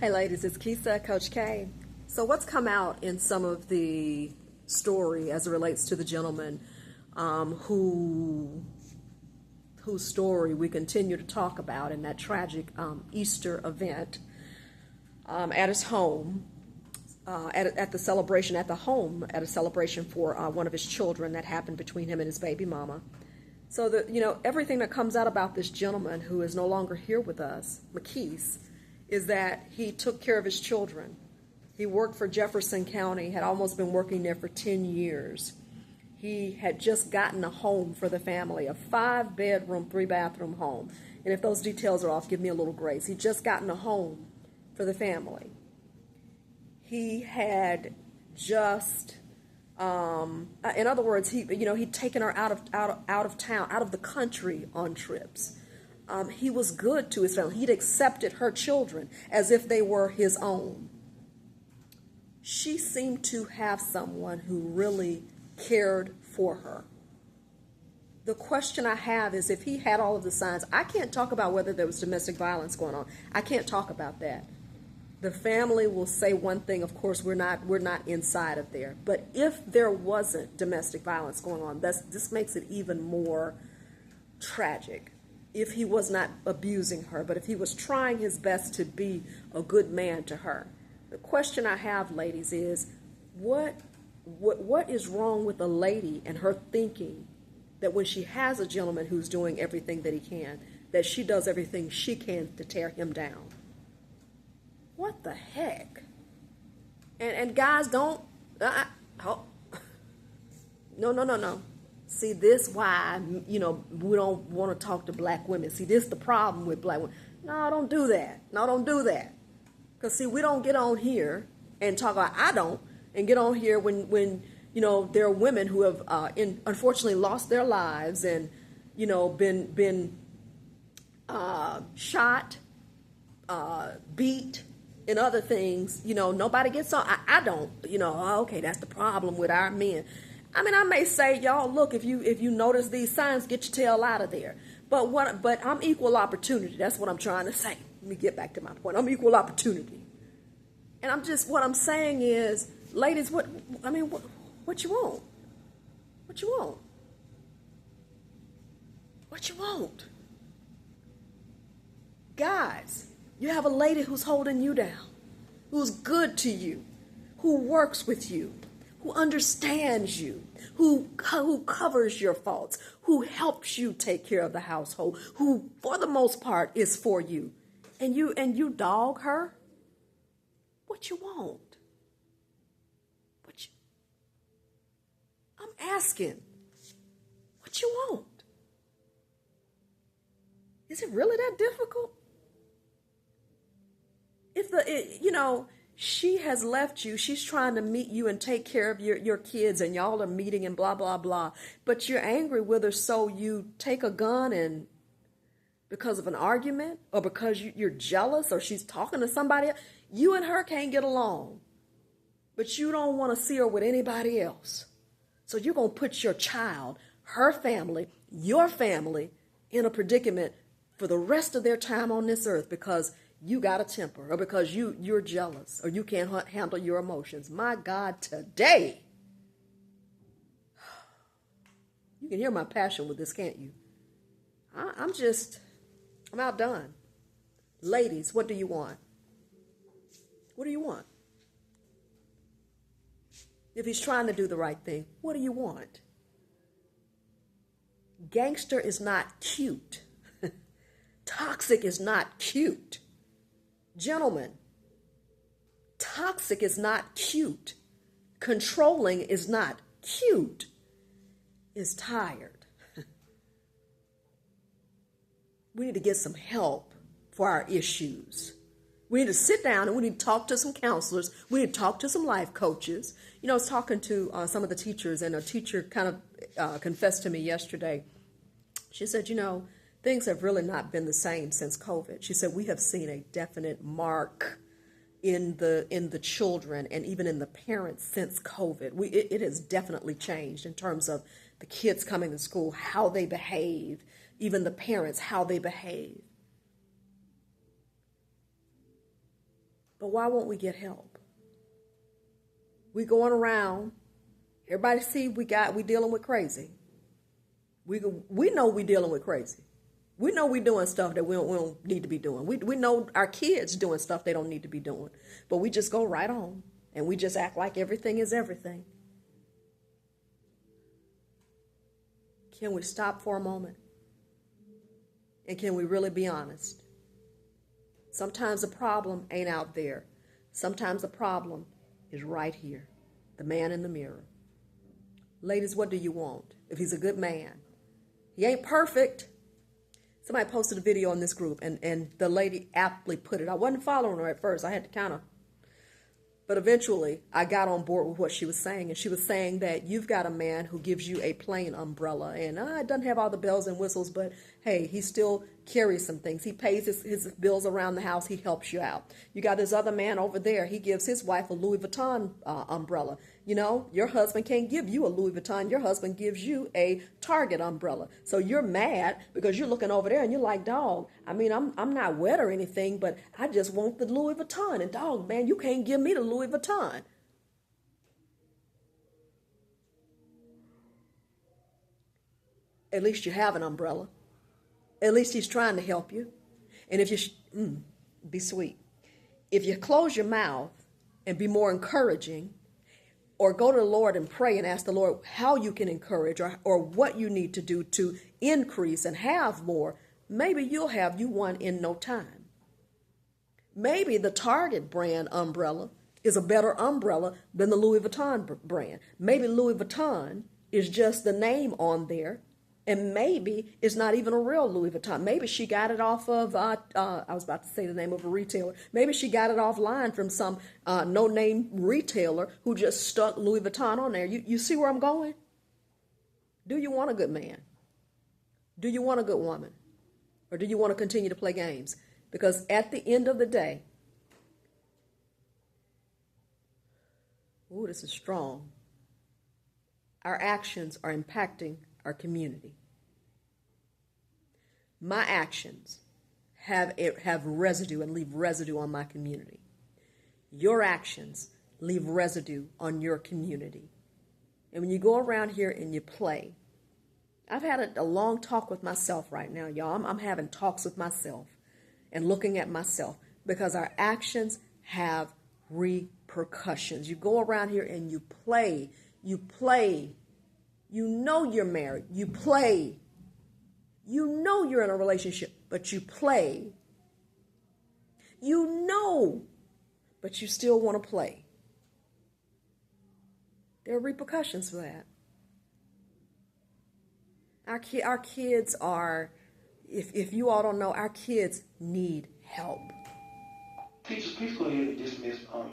Hey ladies, it's Kisa, Coach K. So what's come out in some of the story as it relates to the gentleman whose story we continue to talk about in that tragic Easter event at his home, at the celebration at the home, at a celebration for one of his children that happened between him and his baby mama. So everything that comes out about this gentleman who is no longer here with us, McKees, is that he took care of his children. He worked for Jefferson County, had almost been working there for 10 years. He had just gotten a home for the family, a 5-bedroom, 3-bathroom home. And if those details are off, give me a little grace. He'd just gotten a home for the family. He had just, in other words, he'd taken her out of town, out of the country on trips. He was good to his family. He'd accepted her children as if they were his own. She seemed to have someone who really cared for her. The question I have is, if he had all of the signs, I can't talk about whether there was domestic violence going on. I can't talk about that. The family will say one thing. Of course, we're not inside of there. But if there wasn't domestic violence going on, this makes it even more tragic. If he was not abusing her, but if he was trying his best to be a good man to her. The question I have, ladies, is what is wrong with a lady and her thinking that when she has a gentleman who's doing everything that he can, that she does everything she can to tear him down? What the heck? And guys, don't, no. See, this why, we don't want to talk to black women. See, this the problem with black women. No, don't do that. No, don't do that. Because, see, we don't get on here and talk about, I don't, and get on here when there are women who have, unfortunately, lost their lives and, been shot, beat, and other things. Nobody gets on. I don't, okay, that's the problem with our men. I mean, I may say, y'all, look, if you notice these signs, get your tail out of there. But I'm equal opportunity. That's what I'm trying to say. Let me get back to my point. I'm equal opportunity. And what I'm saying is, ladies, what you want? What you want? What you want? Guys, you have a lady who's holding you down, who's good to you, who works with you, who understands you, who covers your faults, who helps you take care of the household, who, for the most part, is for you. And you dog her? What you want? I'm asking. What you want? Is it really that difficult? She has left you. She's trying to meet you and take care of your kids, and y'all are meeting and blah, blah, blah. But you're angry with her, so you take a gun and because of an argument or because you're jealous or she's talking to somebody else, you and her can't get along. But you don't want to see her with anybody else. So you're going to put your child, her family, your family in a predicament for the rest of their time on this earth because you got a temper or because you're jealous or you can't handle your emotions. My God, today, you can hear my passion with this, can't you? I'm outdone. Ladies, what do you want? What do you want? If he's trying to do the right thing, what do you want? Gangster is not cute. Toxic is not cute. Gentlemen, toxic is not cute. Controlling is not cute. Is tired. We need to get some help for our issues. We need to sit down and we need to talk to some counselors. We need to talk to some life coaches. I was talking to some of the teachers, and a teacher kind of confessed to me yesterday. She said, things have really not been the same since COVID. She said, we have seen a definite mark in the children and even in the parents since COVID. It has definitely changed in terms of the kids coming to school, how they behave, even the parents, how they behave. But why won't we get help? We going around, everybody see we dealing with crazy. We know we dealing with crazy. We know we doing stuff that we don't need to be doing. We know our kids doing stuff they don't need to be doing. But we just go right on and we just act like everything is everything. Can we stop for a moment? And can we really be honest? Sometimes the problem ain't out there. Sometimes the problem is right here. The man in the mirror. Ladies, what do you want? If he's a good man. He ain't perfect. Somebody posted a video in this group and the lady aptly put it. I wasn't following her at first. I had to but eventually I got on board with what she was saying. And she was saying that you've got a man who gives you a plain umbrella. And it doesn't have all the bells and whistles, but hey, he still carries some things. He pays his bills around the house. He helps you out. You got this other man over there. He gives his wife a Louis Vuitton umbrella. You know, your husband can't give you a Louis Vuitton. Your husband gives you a Target umbrella. So you're mad because you're looking over there and you're like, dog, I mean, I'm not wet or anything, but I just want the Louis Vuitton. And dog, man, you can't give me the Louis Vuitton. At least you have an umbrella. At least he's trying to help you. And if you, be sweet. If you close your mouth and be more encouraging, or go to the Lord and pray and ask the Lord how you can encourage or what you need to do to increase and have more, maybe you'll have you one in no time. Maybe the Target brand umbrella is a better umbrella than the Louis Vuitton brand. Maybe Louis Vuitton is just the name on there, and maybe it's not even a real Louis Vuitton. Maybe she got it off of, I was about to say the name of a retailer. Maybe she got it offline from some no-name retailer who just stuck Louis Vuitton on there. You see where I'm going? Do you want a good man? Do you want a good woman? Or do you want to continue to play games? Because at the end of the day, ooh, this is strong. Our actions are impacting our community. My actions have residue and leave residue on my community. Your actions leave residue on your community. And when you go around here and you play, I've had a long talk with myself right now, y'all. I'm having talks with myself and looking at myself because our actions have repercussions. You go around here and you play. You know you're married. You play. You know you're in a relationship, but you play. You know, but you still want to play. There are repercussions for that. Our kids are, if you all don't know, our kids need help. Teachers, please go ahead and dismiss